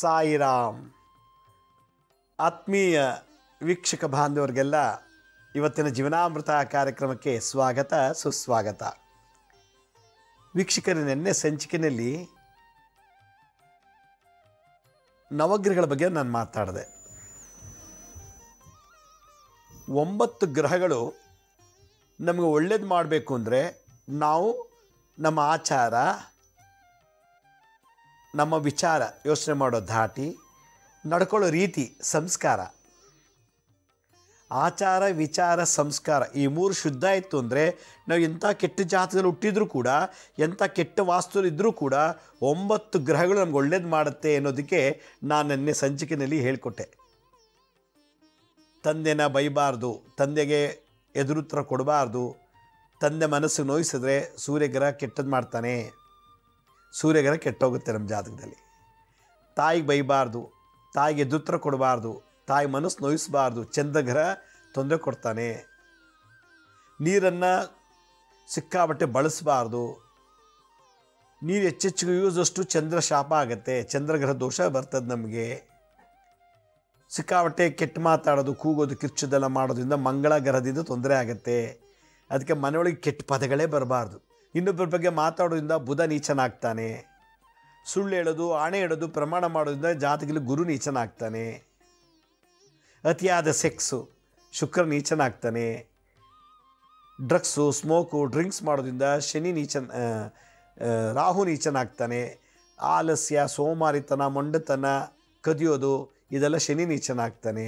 ಸಾಯಿರಾಮ್. ಆತ್ಮೀಯ ವೀಕ್ಷಕ ಬಾಂಧವರಿಗೆಲ್ಲ ಇವತ್ತಿನ ಜೀವನಾಮೃತ ಕಾರ್ಯಕ್ರಮಕ್ಕೆ ಸ್ವಾಗತ ಸುಸ್ವಾಗತ. ವೀಕ್ಷಕರ, ನಿನ್ನೆ ಸಂಚಿಕೆಯಲ್ಲಿ ನವಗ್ರಹಗಳ ಬಗ್ಗೆ ನಾನು ಮಾತಾಡಿದೆ. 9 ಗ್ರಹಗಳು ನಮಗೆ ಒಳ್ಳೇದು ಮಾಡಬೇಕು ಅಂದರೆ ನಾವು ನಮ್ಮ ಆಚಾರ, ನಮ್ಮ ವಿಚಾರ, ಯೋಚನೆ ಮಾಡೋ ಧಾಟಿ, ನಡ್ಕೊಳ್ಳೋ ರೀತಿ, ಸಂಸ್ಕಾರ, ಆಚಾರ, ವಿಚಾರ, ಸಂಸ್ಕಾರ ಈ 3 ಶುದ್ಧ ಇತ್ತು ಅಂದರೆ ನಾವು ಎಂಥ ಕೆಟ್ಟ ಜಾತಕದಲ್ಲಿ ಹುಟ್ಟಿದ್ರೂ ಕೂಡ, ಎಂಥ ಕೆಟ್ಟ ವಾಸ್ತುವಿದ್ರೂ ಕೂಡ 9 ಗ್ರಹಗಳು ನಮ್ಗೆ ಒಳ್ಳೇದು ಮಾಡುತ್ತೆ ಅನ್ನೋದಕ್ಕೆ ನಾನು ನಿನ್ನೆ ಸಂಚಿಕೆಯಲ್ಲಿ ಹೇಳಿಕೊಟ್ಟೆ. ತಂದೆನ ಬೈಬಾರ್ದು, ತಂದೆಗೆ ಎದುರುತ್ತರ ಕೊಡಬಾರ್ದು, ತಂದೆ ಮನಸ್ಸು ನೋಯಿಸಿದ್ರೆ ಸೂರ್ಯಗ್ರಹ ಕೆಟ್ಟದ್ದು ಮಾಡ್ತಾನೆ, ಸೂರ್ಯಗ್ರಹ ಕೆಟ್ಟೋಗುತ್ತೆ ನಮ್ಮ ಜಾತಕದಲ್ಲಿ. ತಾಯಿಗೆ ಬೈಬಾರ್ದು, ತಾಯಿಗೆ ಎದುರುತ್ತರ ಕೊಡಬಾರ್ದು, ತಾಯಿ ಮನಸ್ಸು ನೋಯಿಸಬಾರ್ದು, ಚಂದ್ರಗ್ರಹ ತೊಂದರೆ ಕೊಡ್ತಾನೆ. ನೀರನ್ನು ಸಿಕ್ಕಾಬಟ್ಟೆ ಬಳಸಬಾರ್ದು, ನೀರು ಹೆಚ್ಚೆಚ್ಚಿಗೆ ಯೂಸಷ್ಟು ಚಂದ್ರ ಶಾಪ ಆಗುತ್ತೆ, ಚಂದ್ರಗ್ರಹ ದೋಷ ಬರ್ತದೆ. ನಮಗೆ ಸಿಕ್ಕಾಬಟ್ಟೆ ಕೆಟ್ಟ ಮಾತಾಡೋದು, ಕೂಗೋದು, ಕಿರ್ಚೋದೆಲ್ಲ ಮಾಡೋದ್ರಿಂದ ಮಂಗಳ ಗ್ರಹದಿಂದ ತೊಂದರೆ ಆಗುತ್ತೆ. ಅದಕ್ಕೆ ಮನೆಯೊಳಗೆ ಕೆಟ್ಟ ಪದಗಳೇ ಬರಬಾರ್ದು. ಇನ್ನೊಬ್ಬರ ಬಗ್ಗೆ ಮಾತಾಡೋದ್ರಿಂದ ಬುಧ ನೀಚನಾಗ್ತಾನೆ. ಸುಳ್ಳು ಹೇಳೋದು, ಆಣೆ ಹೇಳೋದು, ಪ್ರಮಾಣ ಮಾಡೋದ್ರಿಂದ ಜಾತಕದಲ್ಲಿ ಗುರು ನೀಚನಾಗ್ತಾನೆ. ಅತಿಯಾದ ಸೆಕ್ಸು, ಶುಕ್ರ ನೀಚನಾಗ್ತಾನೆ. ಡ್ರಗ್ಸು, ಸ್ಮೋಕು, ಡ್ರಿಂಕ್ಸ್ ಮಾಡೋದ್ರಿಂದ ಶನಿ ರಾಹು ನೀಚನಾಗ್ತಾನೆ. ಆಲಸ್ಯ, ಸೋಮಾರಿತನ, ಮೊಂಡತನ, ಕದಿಯೋದು, ಇದೆಲ್ಲ ಶನಿ ನೀಚನಾಗ್ತಾನೆ.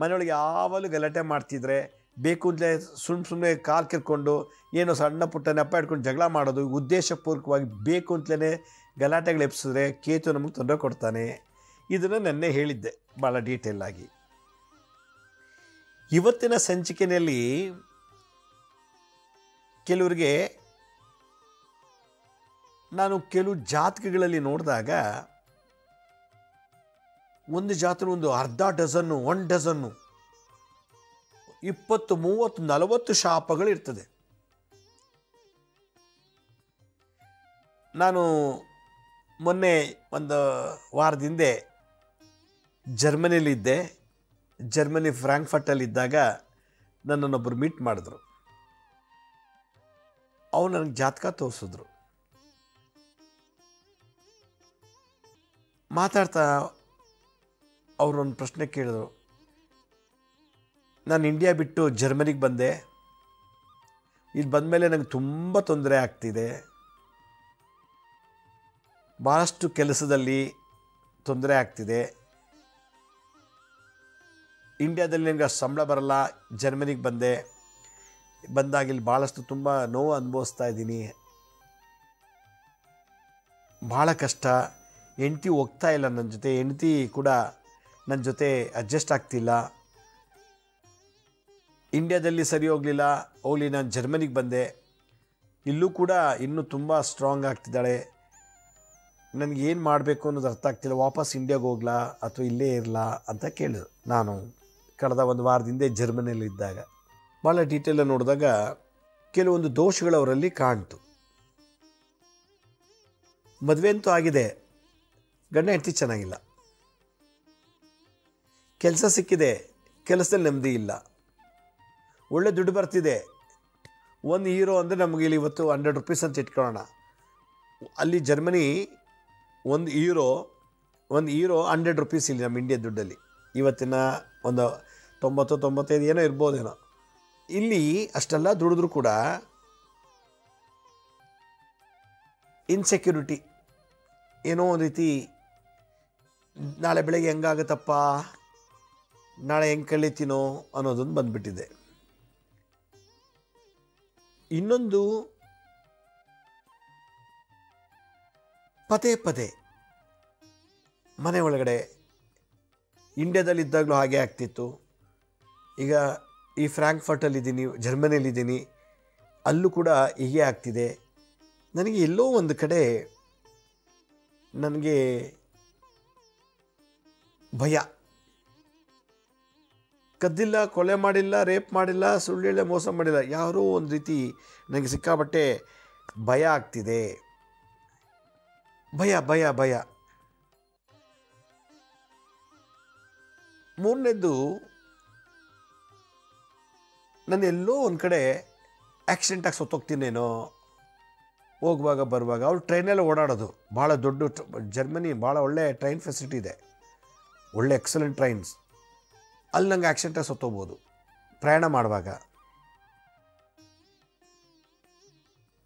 ಮನೆಯೊಳಗೆ ಯಾವಾಗಲೂ ಗಲಾಟೆ ಮಾಡ್ತಿದ್ರೆ, ಬೇಕು ಅಂತಲೇ ಸುಮ್ಮನೆ ಕಾಲು ಕಿರ್ಕೊಂಡು ಏನೋ ಸಣ್ಣ ಪುಟ್ಟ ನೆಪ ಇಟ್ಕೊಂಡು ಜಗಳ ಮಾಡೋದು, ಉದ್ದೇಶಪೂರ್ವಕವಾಗಿ ಬೇಕು ಅಂತಲೇ ಗಲಾಟೆಗಳು ಎಬ್ಸಿದ್ರೆ ಕೇತು ನಮಗೆ ತೊಂದರೆ ಕೊಡ್ತಾನೆ. ಇದನ್ನು ನೆನ್ನೆ ಹೇಳಿದ್ದೆ ಭಾಳ ಡೀಟೇಲಾಗಿ. ಇವತ್ತಿನ ಸಂಚಿಕೆಯಲ್ಲಿ ಕೆಲವರಿಗೆ ನಾನು ಕೆಲವು ಜಾತಕಗಳಲ್ಲಿ ನೋಡಿದಾಗ ಒಂದು ಜಾತಕ ಒಂದು ಅರ್ಧ ಡಜನ್ನು, 1 ಡಜನ್ನು, 20, 30, 40 ಶಾಪಗಳು ಇರ್ತದೆ. ನಾನು ಮೊನ್ನೆ ಒಂದು ವಾರದ ಹಿಂದೆ ಜರ್ಮನಿಯಲ್ಲಿದ್ದೆ. ಜರ್ಮನಿ ಫ್ರಾಂಕ್ಫರ್ಟಲ್ಲಿದ್ದಾಗ ನನ್ನನ್ನೊಬ್ಬರು ಮೀಟ್ ಮಾಡಿದ್ರು. ಅವ್ರು ನನಗೆ ಜಾತಕ ತೋರಿಸಿದ್ರು. ಮಾತಾಡ್ತಾ ಅವರೊಂದು ಪ್ರಶ್ನೆ ಕೇಳಿದ್ರು. ನಾನು ಇಂಡಿಯಾ ಬಿಟ್ಟು ಜರ್ಮನಿಗೆ ಬಂದೆ. ಇಲ್ಲಿ ಬಂದಮೇಲೆ ನನಗೆ ತುಂಬ ತೊಂದರೆ ಆಗ್ತಿದೆ. ಭಾಳಷ್ಟು ಕೆಲಸದಲ್ಲಿ ತೊಂದರೆ ಆಗ್ತಿದೆ. ಇಂಡಿಯಾದಲ್ಲಿ ನನಗೆ ಅಷ್ಟು ಸಂಬಳ ಬರಲ್ಲ. ಜರ್ಮನಿಗೆ ಬಂದಾಗ ಇಲ್ಲಿ ಭಾಳಷ್ಟು ತುಂಬ ನೋವು ಅನುಭವಿಸ್ತಾ ಇದ್ದೀನಿ. ಭಾಳ ಕಷ್ಟ. ಹೆಂಡತಿ ಹೋಗ್ತಾ ಇಲ್ಲ ನನ್ನ ಜೊತೆ, ಹೆಂಡತಿ ಕೂಡ ನನ್ನ ಜೊತೆ ಅಡ್ಜಸ್ಟ್ ಆಗ್ತಿಲ್ಲ. ಇಂಡಿಯಾದಲ್ಲಿ ಸರಿ ಹೋಗಲಿ ನಾನು ಜರ್ಮನಿಗೆ ಬಂದೆ. ಇಲ್ಲೂ ಕೂಡ ಇನ್ನೂ ತುಂಬ ಸ್ಟ್ರಾಂಗ್ ಆಗ್ತಿದ್ದಾಳೆ. ನನಗೇನು ಮಾಡಬೇಕು ಅನ್ನೋದು ಅರ್ಥ ಆಗ್ತಿಲ್ಲ. ವಾಪಸ್ ಇಂಡಿಯಾಗೆ ಹೋಗ್ಲಾ ಅಥವಾ ಇಲ್ಲೇ ಇರಲಾ ಅಂತ ಕೇಳಿದ್ರು. ನಾನು ಕಳೆದ ಒಂದು ವಾರದ ಹಿಂದೆ ಜರ್ಮನಿಯಲ್ಲಿದ್ದಾಗ ಭಾಳ ಡೀಟೇಲಾಗಿ ನೋಡಿದಾಗ ಕೆಲವೊಂದು ದೋಷಗಳು ಅವರಲ್ಲಿ ಕಾಣ್ತು. ಮದುವೆ ಅಂತೂ ಆಗಿದೆ, ಗಂಡ ಹೆಂಡತಿ ಚೆನ್ನಾಗಿಲ್ಲ. ಕೆಲಸ ಸಿಕ್ಕಿದೆ, ಕೆಲಸದಲ್ಲಿ ನೆಮ್ಮದಿ ಇಲ್ಲ. ಒಳ್ಳೆ ದುಡ್ಡು ಬರ್ತಿದೆ. ಒಂದು ಹೀರೋ ಅಂದರೆ ನಮಗೆ ಇಲ್ಲಿ ಇವತ್ತು 100 ರೂಪೀಸ್ ಅಂತ ಇಟ್ಕೊಳ್ಳೋಣ. ಅಲ್ಲಿ ಜರ್ಮನಿ ಒಂದು ಹೀರೋ 100 ರೂಪೀಸ್ ಇಲ್ಲಿ ನಮ್ಮ ಇಂಡಿಯಾ ದುಡ್ಡಲ್ಲಿ ಇವತ್ತಿನ ಒಂದು 90-95 ಏನೋ ಇರ್ಬೋದೇನೋ. ಇಲ್ಲಿ ಅಷ್ಟೆಲ್ಲ ದುಡಿದ್ರೂ ಕೂಡ ಇನ್ಸೆಕ್ಯೂರಿಟಿ, ಏನೋ ಒಂದು ರೀತಿ ನಾಳೆ ಬೆಳಗ್ಗೆ ಹೆಂಗಾಗತ್ತಪ್ಪ, ನಾಳೆ ಹೆಂಗೆ ಕಳೀತೀನೋ ಅನ್ನೋದೊಂದು ಬಂದುಬಿಟ್ಟಿದೆ. ಇನ್ನೊಂದು, ಪದೇ ಪದೇ ಮನೆ ಒಳಗಡೆ, ಇಂಡಿಯಾದಲ್ಲಿದ್ದಾಗಲೂ ಹಾಗೆ ಆಗ್ತಿತ್ತು. ಈಗ ಈ ಫ್ರಾಂಕ್ಫರ್ಟಲ್ಲಿದ್ದೀನಿ, ಜರ್ಮನಿಯಲ್ಲಿದ್ದೀನಿ, ಅಲ್ಲೂ ಕೂಡ ಹೀಗೆ ಆಗ್ತಿದೆ. ನನಗೆ ಎಲ್ಲೋ ಒಂದು ಕಡೆ ನನಗೆ ಭಯ. ಕದ್ದಿಲ್ಲ, ಕೊಲೆ ಮಾಡಿಲ್ಲ, ರೇಪ್ ಮಾಡಿಲ್ಲ, ಸುಳ್ಳು ಹೇಳಿ ಮೋಸ ಮಾಡಿಲ್ಲ, ಯಾರೋ ಒಂದು ರೀತಿ ನನಗೆ ಸಿಕ್ಕಾಬಟ್ಟೆ ಭಯ ಆಗ್ತಿದೆ. ಭಯ ಭಯ ಭಯ ಮೂರನೇದ್ದು, ನಾನು ಎಲ್ಲೋ ಒಂದು ಕಡೆ ಆಕ್ಸಿಡೆಂಟಾಗಿ ಸತ್ತೋಗ್ತೀನೇನೋ ಹೋಗುವಾಗ ಬರುವಾಗ. ಅವ್ರು ಟ್ರೈನೆಲ್ಲ ಓಡಾಡೋದು, ಭಾಳ ದೊಡ್ಡ ಜರ್ಮನಿ ಭಾಳ ಒಳ್ಳೆ ಟ್ರೈನ್ ಫೆಸಿಲಿಟಿ ಇದೆ, ಒಳ್ಳೆ ಎಕ್ಸಲೆಂಟ್ ಟ್ರೈನ್ಸ್. ಅಲ್ಲಿ ನಂಗೆ ಆಕ್ಸಿಡೆಂಟಾಗಿ ಸತ್ತೋಗ್ಬೋದು ಪ್ರಯಾಣ ಮಾಡುವಾಗ.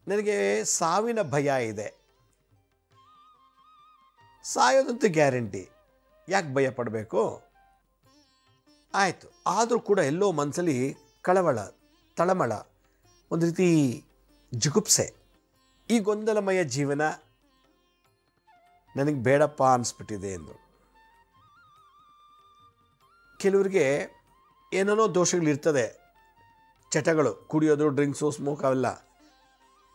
ನನಗೆ ಸಾವಿನ ಭಯ ಇದೆ. ಸಾಯೋದಂತೂ ಗ್ಯಾರಂಟಿ, ಯಾಕೆ ಭಯ ಪಡಬೇಕು? ಆಯಿತು. ಆದರೂ ಕೂಡ ಎಲ್ಲೋ ಮನಸ್ಸಲ್ಲಿ ಕಳವಳ, ತಳಮಳ, ಒಂದು ರೀತಿ ಜಿಗುಪ್ಸೆ. ಈ ಗೊಂದಲಮಯ ಜೀವನ ನನಗೆ ಬೇಡಪ್ಪ ಅನಿಸ್ಬಿಟ್ಟಿದೆ ಎಂದು. ಕೆಲವರಿಗೆ ಏನೇನೋ ದೋಷಗಳಿರ್ತದೆ, ಚಟಗಳು, ಕುಡಿಯೋದು, ಡ್ರಿಂಕ್ಸು, ಸ್ಮೋಕ್ ಅವೆಲ್ಲ.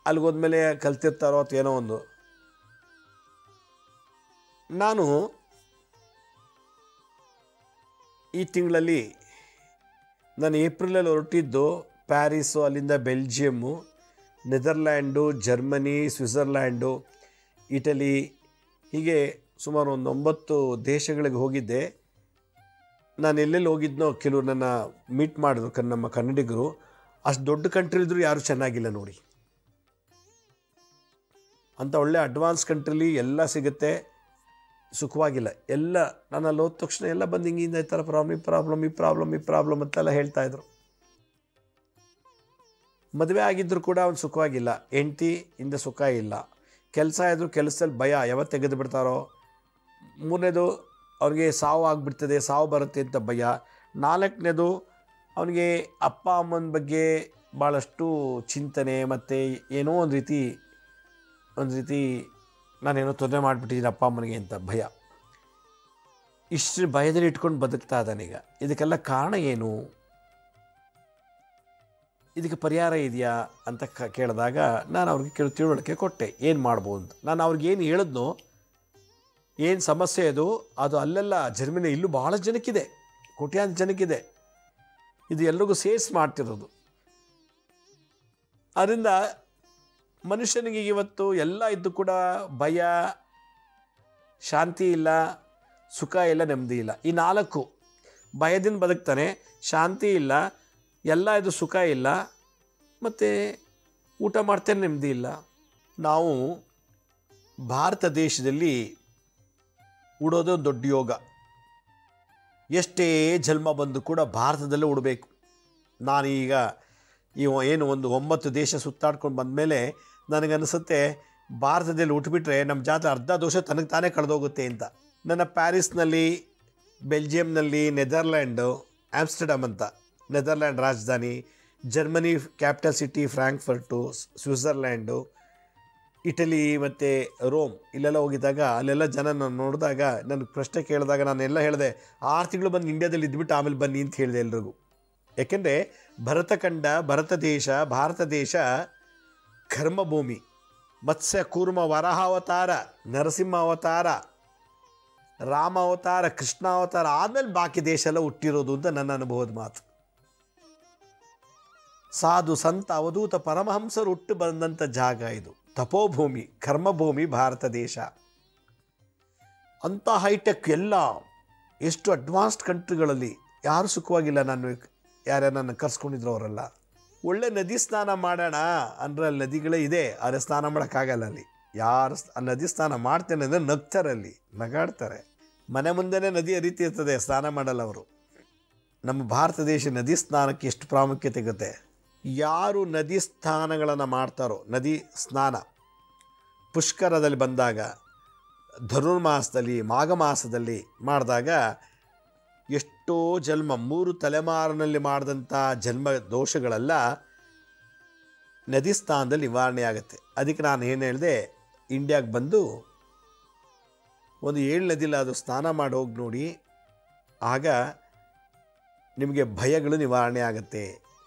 ಅಲ್ಲಿಗೋದ್ಮೇಲೆ ಕಲ್ತಿರ್ತಾರೋ ಅಥವಾ ಏನೋ ಒಂದು. ನಾನು ಈ ತಿಂಗಳಲ್ಲಿ ಏಪ್ರಿಲಲ್ಲಿ ಹೊರಟಿದ್ದು ಪ್ಯಾರಿಸು, ಅಲ್ಲಿಂದ Belgium, Netherlands, Germany, Switzerland, Italy, ಹೀಗೆ ಸುಮಾರು ಒಂದು 9 ದೇಶಗಳಿಗೆ ಹೋಗಿದ್ದೆ. ನಾನು ಎಲ್ಲೆಲ್ಲಿ ಹೋಗಿದ್ನೋ ಕೆಲವರು ನನ್ನ ಮೀಟ್ ಮಾಡಿದ್ರು, ನಮ್ಮ ಕನ್ನಡಿಗರು. ಅಷ್ಟು ದೊಡ್ಡ ಕಂಟ್ರಿ ಇದ್ದರೂ ಯಾರೂ ಚೆನ್ನಾಗಿಲ್ಲ ನೋಡಿ. ಅಂಥ ಒಳ್ಳೆ ಅಡ್ವಾನ್ಸ್ ಕಂಟ್ರಿಲಿ ಎಲ್ಲ ಸಿಗುತ್ತೆ, ಸುಖವಾಗಿಲ್ಲ. ಎಲ್ಲ ನಾನು ಅಲ್ಲಿ ಹೋದ ತಕ್ಷಣ ಎಲ್ಲ ಬಂದು ಹಿಂಗಿಂದ ಈ ಥರ ಪ್ರಾಬ್ಲಮ್ ಅಂತೆಲ್ಲ ಹೇಳ್ತಾಯಿದ್ರು. ಮದುವೆ ಆಗಿದ್ದರೂ ಕೂಡ ಅವ್ನು ಸುಖವಾಗಿಲ್ಲ, ಹೆಂಡತಿ ಇಂದ ಸುಖ ಇಲ್ಲ, ಕೆಲಸ ಇದ್ದರೂ ಕೆಲಸದಲ್ಲಿ ಭಯ, ಯಾವತ್ತು ತೆಗೆದು ಬಿಡ್ತಾರೋ. ಮೂರನೇದು, ಅವ್ನಿಗೆ ಸಾವು ಆಗಿಬಿಡ್ತದೆ, ಸಾವು ಬರುತ್ತೆ ಅಂತ ಭಯ. ನಾಲ್ಕನೇದು, ಅವನಿಗೆ ಅಪ್ಪ ಅಮ್ಮನ ಬಗ್ಗೆ ಭಾಳಷ್ಟು ಚಿಂತನೆ, ಮತ್ತು ಏನೋ ಒಂದು ರೀತಿ ನಾನೇನೋ ತೊಂದರೆ ಮಾಡಿಬಿಟ್ಟಿದ್ದೀನಿ ಅಪ್ಪ ಅಮ್ಮನಿಗೆ ಅಂತ ಭಯ. ಇಷ್ಟು ಭಯದಲ್ಲಿ ಇಟ್ಕೊಂಡು ಬದುಕ್ತಾ ಇದ್ದಾನೀಗ. ಇದಕ್ಕೆಲ್ಲ ಕಾರಣ ಏನು? ಇದಕ್ಕೆ ಪರಿಹಾರ ಇದೆಯಾ ಅಂತ ಕೇಳಿದಾಗ ನಾನು ಅವ್ರಿಗೆ ತಿಳುವಳಿಕೆ ಕೊಟ್ಟೆ, ಏನು ಮಾಡ್ಬೋದು ಅಂತ. ನಾನು ಅವ್ರಿಗೇನು ಹೇಳಿದ್ನೋ, ಏನು ಸಮಸ್ಯೆ ಅದು ಅಲ್ಲೆಲ್ಲ ಜರ್ಮನಿ, ಇಲ್ಲೂ ಭಾಳ ಜನಕ್ಕಿದೆ, ಕೋಟ್ಯಾಂತರ ಜನಕ್ಕಿದೆ. ಇದು ಎಲ್ರಿಗೂ ಸೇರಿಸಿ ಮಾಡ್ತಿರೋದು. ಅದರಿಂದ ಮನುಷ್ಯನಿಗೆ ಇವತ್ತು ಎಲ್ಲ ಇದ್ದು ಕೂಡ ಭಯ, ಶಾಂತಿ ಇಲ್ಲ, ಸುಖ ಇಲ್ಲ, ನೆಮ್ಮದಿ ಇಲ್ಲ. ಈ 4 ಭಯದಿಂದ ಬದುಕ್ತಾನೆ, ಶಾಂತಿ ಇಲ್ಲ, ಎಲ್ಲ ಇದು ಸುಖ ಇಲ್ಲ, ಮತ್ತು ಊಟ ಮಾಡ್ತೇನೆ ನೆಮ್ಮದಿ ಇಲ್ಲ. ನಾವು ಭಾರತ ದೇಶದಲ್ಲಿ ಉಡೋದು ದೊಡ್ಡ ಯೋಗ. ಎಷ್ಟೇ ಜನ್ಮ ಬಂದು ಕೂಡ ಭಾರತದಲ್ಲೇ ಉಡಬೇಕು. ನಾನೀಗ ಏನು ಒಂದು 9 ದೇಶ ಸುತ್ತಾಡ್ಕೊಂಡು ಬಂದಮೇಲೆ ನನಗನ್ನಿಸುತ್ತೆ, ಭಾರತದಲ್ಲಿ ಉಟ್ಬಿಟ್ರೆ ನಮ್ಮ ಜಾತ್ರೆ ಅರ್ಧ ದೋಷ ತನಗೆ ತಾನೇ ಕಳೆದೋಗುತ್ತೆ ಅಂತ. ನನ್ನ ಪ್ಯಾರಿಸ್ನಲ್ಲಿ, ಬೆಲ್ಜಿಯಂನಲ್ಲಿ, ನೆದರ್ಲ್ಯಾಂಡು, ಆಮ್ಸ್ಟರ್ಡಮ್ ಅಂತ ನೆದರ್ಲ್ಯಾಂಡ್ ರಾಜಧಾನಿ, Germany capital city Frankfurt, Switzerland, Italy ಮತ್ತು ರೋಮ್, ಇಲ್ಲೆಲ್ಲ ಹೋಗಿದ್ದಾಗ ಅಲ್ಲೆಲ್ಲ ಜನ ನಾನು ನೋಡಿದಾಗ ನನಗೆ ಪ್ರಶ್ನೆ ಕೇಳಿದಾಗ ನಾನೆಲ್ಲ ಹೇಳಿದೆ, 6 ತಿಂಗಳು ಬಂದು ಇಂಡಿಯಾದಲ್ಲಿ ಇದ್ಬಿಟ್ಟು ಆಮೇಲೆ ಬನ್ನಿ ಅಂತ ಹೇಳಿದೆ ಎಲ್ರಿಗೂ. ಯಾಕೆಂದರೆ ಭಾರತ ದೇಶ ಕರ್ಮಭೂಮಿ. ಮತ್ಸ್ಯ ಕೂರ್ಮ ವರಾಹಾವತಾರ, ನರಸಿಂಹ ಅವತಾರ, ರಾಮ ಅವತಾರ, ಕೃಷ್ಣ ಅವತಾರ ಆದಮೇಲೆ ಬಾಕಿ ದೇಶ ಎಲ್ಲ ಹುಟ್ಟಿರೋದು ಅಂತ ನನ್ನ ಅನುಭವದ ಮಾತು. ಸಾಧು ಸಂತ ಅವಧೂತ ಪರಮಹಂಸರು ಹುಟ್ಟು ಬಂದಂಥ ಜಾಗ ಇದು. ತಪೋಭೂಮಿ, ಕರ್ಮಭೂಮಿ ಭಾರತ ದೇಶ. ಅಂಥ ಹೈಟೆಕ್ ಎಲ್ಲ ಎಷ್ಟು ಅಡ್ವಾನ್ಸ್ಡ್ ಕಂಟ್ರಿಗಳಲ್ಲಿ ಯಾರು ಸುಖವಾಗಿಲ್ಲ. ಯಾರ್ಯಾರು ನನ್ನ ಕರ್ಸ್ಕೊಂಡಿದ್ರು ಅವರೆಲ್ಲ. ಒಳ್ಳೆ ನದಿ ಸ್ನಾನ ಮಾಡೋಣ ಅಂದರೆ ಅಲ್ಲಿ ನದಿಗಳೇ ಇದೆ, ಆದರೆ ಸ್ನಾನ ಮಾಡೋಕ್ಕಾಗಲ್ಲ. ಅಲ್ಲಿ ಯಾರು ನದಿ ಸ್ನಾನ ಮಾಡ್ತೇನೆ ಅಂದರೆ ನಗ್ತಾರಲ್ಲಿ, ನಗಾಡ್ತಾರೆ. ಮನೆ ಮುಂದೆನೇ ನದಿ ಹರಿತಿರ್ತದೆ, ಸ್ನಾನ ಮಾಡಲ್ಲ ಅವರು. ನಮ್ಮ ಭಾರತ ದೇಶ ನದಿ ಸ್ನಾನಕ್ಕೆ ಎಷ್ಟು ಪ್ರಾಮುಖ್ಯತೆ ಸಿಗುತ್ತೆ. ಯಾರು ನದಿ ಸ್ನಾನಗಳನ್ನು ಮಾಡ್ತಾರೋ, ನದಿ ಸ್ನಾನ ಪುಷ್ಕರದಲ್ಲಿ ಬಂದಾಗ, ಧನುರ್ಮಾಸದಲ್ಲಿ, ಮಾಘ ಮಾಸದಲ್ಲಿ ಮಾಡಿದಾಗ ಎಷ್ಟೋ ಜನ್ಮ 3 ತಲೆಮಾರಿನಲ್ಲಿ ಮಾಡಿದಂಥ ಜನ್ಮ ದೋಷಗಳೆಲ್ಲ ನದಿ ಸ್ಥಾನದಲ್ಲಿ ನಿವಾರಣೆ ಆಗುತ್ತೆ. ಅದಕ್ಕೆ ನಾನು ಏನು ಹೇಳಿದೆ, ಇಂಡಿಯಾಗೆ ಬಂದು ಒಂದು 7 ನದಿಲ್ಲ ಅದು ಸ್ನಾನ ಮಾಡಿ ಹೋಗಿ ನೋಡಿ, ಆಗ ನಿಮಗೆ ಭಯಗಳು ನಿವಾರಣೆ ಆಗುತ್ತೆ.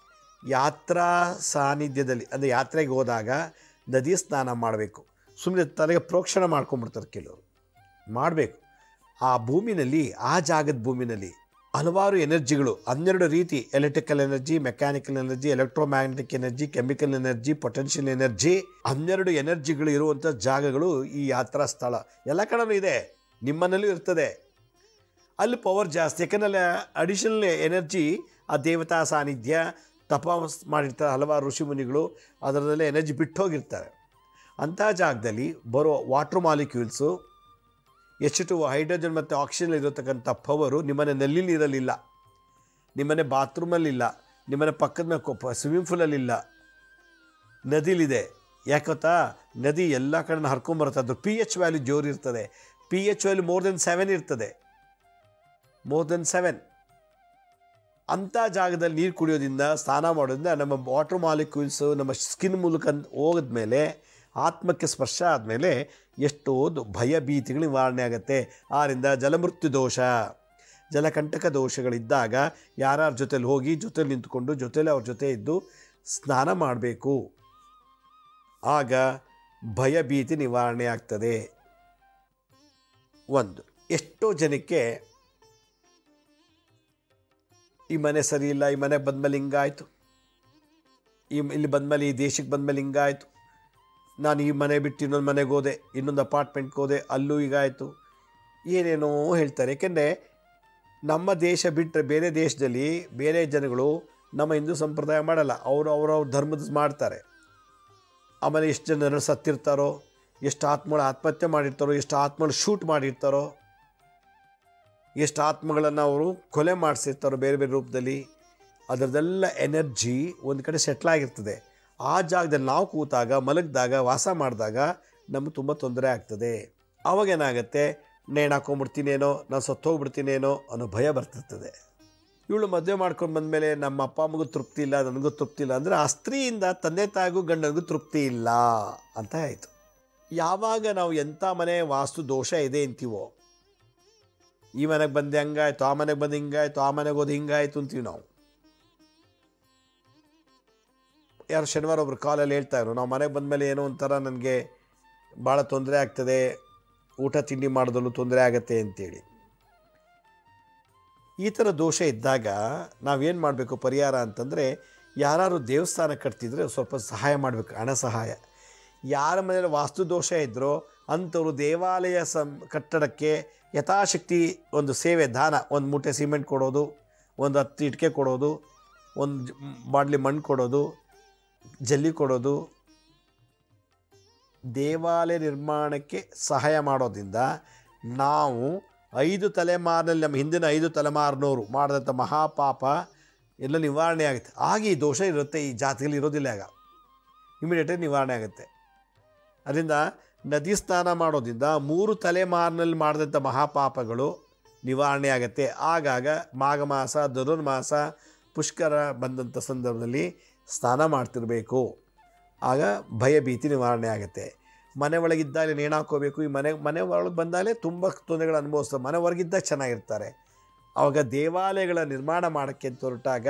ಯಾತ್ರಾ ಸಾನ್ನಿಧ್ಯದಲ್ಲಿ ಅಂದರೆ ಯಾತ್ರೆಗೆ ಹೋದಾಗ ನದಿ ಸ್ನಾನ ಮಾಡಬೇಕು. ಸುಮ್ಮನೆ ತಲೆಗೆ ಪ್ರೋಕ್ಷಣೆ ಮಾಡ್ಕೊಂಡ್ಬಿಡ್ತಾರೆ ಕೆಲವರು. ಮಾಡಬೇಕು. ಆ ಭೂಮಿನಲ್ಲಿ, ಆ ಜಾಗದ ಭೂಮಿನಲ್ಲಿ ಹಲವಾರು ಎನರ್ಜಿಗಳು, 12 ರೀತಿ, electrical energy, mechanical energy, electromagnetic energy, chemical energy, potential energy, 12 ಎನರ್ಜಿಗಳು ಇರುವಂಥ ಜಾಗಗಳು ಈ ಯಾತ್ರಾ ಸ್ಥಳ. ಎಲ್ಲ ಕಡೆನೂ ಇದೆ, ನಿಮ್ಮನಲ್ಲೂ ಇರ್ತದೆ. ಅಲ್ಲಿ ಪವರ್ ಜಾಸ್ತಿ, ಯಾಕಂದರೆ ಅಲ್ಲಿ ಅಡಿಷನಲ್ ಎನರ್ಜಿ ಆ ದೇವತಾ ಸಾನ್ನಿಧ್ಯ, ತಪಸ್ ಮಾಡಿರ್ತಾರೆ ಹಲವಾರು ಋಷಿಮುನಿಗಳು, ಅದರಲ್ಲೇ ಎನರ್ಜಿ ಬಿಟ್ಟು ಹೋಗಿರ್ತಾರೆ. ಅಂಥ ಜಾಗದಲ್ಲಿ ಬರೋ ವಾಟ್ರ್ ಮಾಲಿಕ್ಯೂಲ್ಸು H2 ಹೈಡ್ರೋಜನ್ ಮತ್ತು ಆಕ್ಸಿಜನ್ ಇರತಕ್ಕಂಥ ಪವರು ನಿಮ್ಮನೆ ನಲ್ಲಿ ನೀರಲ್ಲಿಲ್ಲ, ನಿಮ್ಮನೆ ಬಾತ್ರೂಮಲ್ಲಿಲ್ಲ, ನಿಮ್ಮನೆ ಪಕ್ಕದ ಸ್ವಿಮ್ಮಿಂಗ್ ಪೂಲಲ್ಲಿಲ್ಲ, ನದಿಲಿದೆ. ಯಾಕೊತ್ತಾ, ನದಿ ಎಲ್ಲ ಕಡೆ ಹರ್ಕೊಂಬರುತ್ತೆ. ಅದು pH ವ್ಯಾಲ್ಯೂ ಜೋರು ಇರ್ತದೆ. pH ವ್ಯಾಲ್ಯೂ more than 7 ಇರ್ತದೆ, more than 7. ಅಂಥ ಜಾಗದಲ್ಲಿ ನೀರು ಕುಡಿಯೋದ್ರಿಂದ, ಸ್ನಾನ ಮಾಡೋದ್ರಿಂದ ನಮ್ಮ ವಾಟರ್ ಮಾಲಿಕ್ಯೂಲ್ಸು ನಮ್ಮ ಸ್ಕಿನ್ ಮೂಲಕ ಹೋಗಿದ್ಮೇಲೆ, ಆತ್ಮಕ್ಕೆ ಸ್ಪರ್ಶ ಆದಮೇಲೆ ಎಷ್ಟೋ ಭಯ ಭೀತಿಗಳು ನಿವಾರಣೆ ಆಗುತ್ತೆ. ಆದ್ದರಿಂದ ಜಲಮೃತ್ಯು ದೋಷ, ಜಲಕಂಟಕ ದೋಷಗಳಿದ್ದಾಗ ಯಾರ್ಯಾರ ಜೊತೆಲಿ ಹೋಗಿ ಜೊತೆಲಿ ನಿಂತ್ಕೊಂಡು ಜೊತೆಲಿ ಅವ್ರ ಜೊತೆ ಇದ್ದು ಸ್ನಾನ ಮಾಡಬೇಕು. ಆಗ ಭಯ ಭೀತಿ ನಿವಾರಣೆ ಆಗ್ತದೆ. ಒಂದು, ಎಷ್ಟೋ ಜನಕ್ಕೆ ಈ ಮನೆ ಸರಿ ಇಲ್ಲ, ಈ ಮನೆಗೆ ಬಂದಮೇಲೆ ಹಿಂಗಾಯಿತು, ಇಲ್ಲಿ ಬಂದಮೇಲೆ ಈ ದೇಶಕ್ಕೆ ಬಂದಮೇಲೆ ಹಿಂಗಾಯಿತು, ನಾನು ಈ ಮನೆ ಬಿಟ್ಟು ಇನ್ನೊಂದು ಮನೆಗೆ ಹೋದೆ, ಇನ್ನೊಂದು ಅಪಾರ್ಟ್ಮೆಂಟ್ಗೆ ಹೋದೆ, ಅಲ್ಲೂ ಹೀಗಾಯಿತು, ಏನೇನೋ ಹೇಳ್ತಾರೆ. ಏಕೆಂದರೆ ನಮ್ಮ ದೇಶ ಬಿಟ್ಟರೆ ಬೇರೆ ದೇಶದಲ್ಲಿ ಬೇರೆ ಜನಗಳು ನಮ್ಮ ಹಿಂದೂ ಸಂಪ್ರದಾಯ ಮಾಡಲ್ಲ, ಅವ್ರವ್ರ ಧರ್ಮದ ಮಾಡ್ತಾರೆ. ಆಮೇಲೆ ಎಷ್ಟು ಜನರು ಸತ್ತಿರ್ತಾರೋ, ಎಷ್ಟು ಆತ್ಮಗಳು ಆತ್ಮಹತ್ಯೆ ಮಾಡಿರ್ತಾರೋ, ಎಷ್ಟು ಆತ್ಮಗಳು ಶೂಟ್ ಮಾಡಿರ್ತಾರೋ, ಎಷ್ಟು ಆತ್ಮಗಳನ್ನು ಅವರು ಕೊಲೆ ಮಾಡಿಸಿರ್ತಾರೋ ಬೇರೆ ಬೇರೆ ರೂಪದಲ್ಲಿ. ಅದರದ್ದೆಲ್ಲ ಎನರ್ಜಿ ಒಂದು ಕಡೆ ಸೆಟ್ಲಾಗಿರ್ತದೆ. ಆ ಜಾಗದಲ್ಲಿ ನಾವು ಕೂತಾಗ, ಮಲಗಿದಾಗ, ವಾಸ ಮಾಡಿದಾಗ ನಮಗೆ ತುಂಬ ತೊಂದರೆ ಆಗ್ತದೆ. ಆವಾಗೇನಾಗುತ್ತೆ, ನೇಣು ಹಾಕೊಂಡ್ಬಿಡ್ತೀನೇನೋ, ನಾನು ಸತ್ತೋಗ್ಬಿಡ್ತೀನೇನೋ ಅನ್ನೋ ಭಯ ಬರ್ತಿರ್ತದೆ. ಇವಳು ಮದುವೆ ಮಾಡ್ಕೊಂಡು ಬಂದಮೇಲೆ ನಮ್ಮ ಅಪ್ಪ ಅಮ್ಮಗೂ ತೃಪ್ತಿ ಇಲ್ಲ, ನನಗೂ ತೃಪ್ತಿ ಇಲ್ಲ ಅಂದರೆ ಆ ಸ್ತ್ರೀಯಿಂದ ತಂದೆ ತಾಯಿಗೂ ಗಂಡನಿಗೂ ತೃಪ್ತಿ ಇಲ್ಲ ಅಂತ ಆಯಿತು. ಯಾವಾಗ ನಾವು ಎಂಥ ಮನೆ ವಾಸ್ತು ದೋಷ ಇದೆ ಅಂತೀವೋ, ಈ ಮನೆಗೆ ಬಂದು ಹಂಗಾಯ್ತು, ಆ ಮನೆಗೆ ಬಂದು ಹಿಂಗಾಯ್ತು, ಆ ಮನೆಗೆ ಹೋದು ಹಿಂಗಾಯ್ತು ಅಂತೀವಿ ನಾವು. ಯಾರು ಶನಿವಾರ ಒಬ್ರು ಕಾಲಲ್ಲಿ ಹೇಳ್ತಾಯಿದ್ರು, ನಾವು ಮನೆಗೆ ಬಂದಮೇಲೆ ಏನೋ ಒಂಥರ ನನಗೆ ಭಾಳ ತೊಂದರೆ ಆಗ್ತದೆ, ಊಟ ತಿಂಡಿ ಮಾಡೋದಲ್ಲೂ ತೊಂದರೆ ಆಗುತ್ತೆ ಅಂತೇಳಿ. ಈ ಥರ ದೋಷ ಇದ್ದಾಗ ನಾವೇನು ಮಾಡಬೇಕು ಪರಿಹಾರ ಅಂತಂದರೆ, ಯಾರು ದೇವಸ್ಥಾನ ಕಟ್ತಿದ್ರೆ ಸ್ವಲ್ಪ ಸಹಾಯ ಮಾಡಬೇಕು, ಹಣ ಸಹಾಯ. ಯಾರ ಮನೇಲಿ ವಾಸ್ತು ದೋಷ ಇದ್ದರೋ ಅಂಥವ್ರು ದೇವಾಲಯ ಕಟ್ಟಡಕ್ಕೆ ಯಥಾಶಕ್ತಿ ಒಂದು ಸೇವೆ, ದಾನ, ಒಂದು ಮೂಟೆ ಸಿಮೆಂಟ್ ಕೊಡೋದು, ಒಂದು 10 ಇಟ್ಟಿಗೆ ಕೊಡೋದು, ಒಂದು ಬಾಡ್ಲಿ ಮಣ್ಣು ಕೊಡೋದು, ಜಲ್ಲಿ ಕೊಡೋದು, ದೇವಾಲಯ ನಿರ್ಮಾಣಕ್ಕೆ ಸಹಾಯ ಮಾಡೋದ್ರಿಂದ ನಾವು 5 ತಲೆಮಾರಿನಲ್ಲಿ, ನಮ್ಮ ಹಿಂದಿನ 5 ತಲೆಮಾರಿನವರು ಮಾಡಿದಂಥ ಮಹಾಪಾಪ ಎಲ್ಲ ನಿವಾರಣೆ ಆಗುತ್ತೆ. ಆಗ ಈ ದೋಷ ಇರುತ್ತೆ, ಈ ಜಾತಿಗಳು ಇರೋದಿಲ್ಲ, ಆಗ ಇಮಿಡಿಯೇಟಾಗಿ ನಿವಾರಣೆ ಆಗುತ್ತೆ. ಅದರಿಂದ ನದಿ ಸ್ನಾನ ಮಾಡೋದ್ರಿಂದ 3 ತಲೆಮಾರಿನಲ್ಲಿ ಮಾಡಿದಂಥ ಮಹಾಪಾಪಗಳು ನಿವಾರಣೆ ಆಗುತ್ತೆ. ಆಗಾಗ ಮಾಘ ಮಾಸ, ಧನುರ್ಮಾಸ, ಪುಷ್ಕರ ಬಂದಂಥ ಸಂದರ್ಭದಲ್ಲಿ ಸ್ನಾನ ಮಾಡ್ತಿರಬೇಕು. ಆಗ ಭಯ ಭೀತಿ ನಿವಾರಣೆ ಆಗುತ್ತೆ. ಮನೆ ಒಳಗಿದ್ದಾಗ ನೇಣು ಹಾಕ್ಕೋಬೇಕು. ಈ ಮನೆ ಒಳಗೆ ಬಂದಾಗಲೇ ತುಂಬ ತೊಂದರೆಗಳು ಅನುಭವಿಸ್ತಾರೆ. ಮನೆ ಹೊರಗಿದ್ದಾಗ ಚೆನ್ನಾಗಿರ್ತಾರೆ. ಆವಾಗ ದೇವಾಲಯಗಳ ನಿರ್ಮಾಣ ಮಾಡೋಕ್ಕೆ ಅಂತ ಹೊರಟಾಗ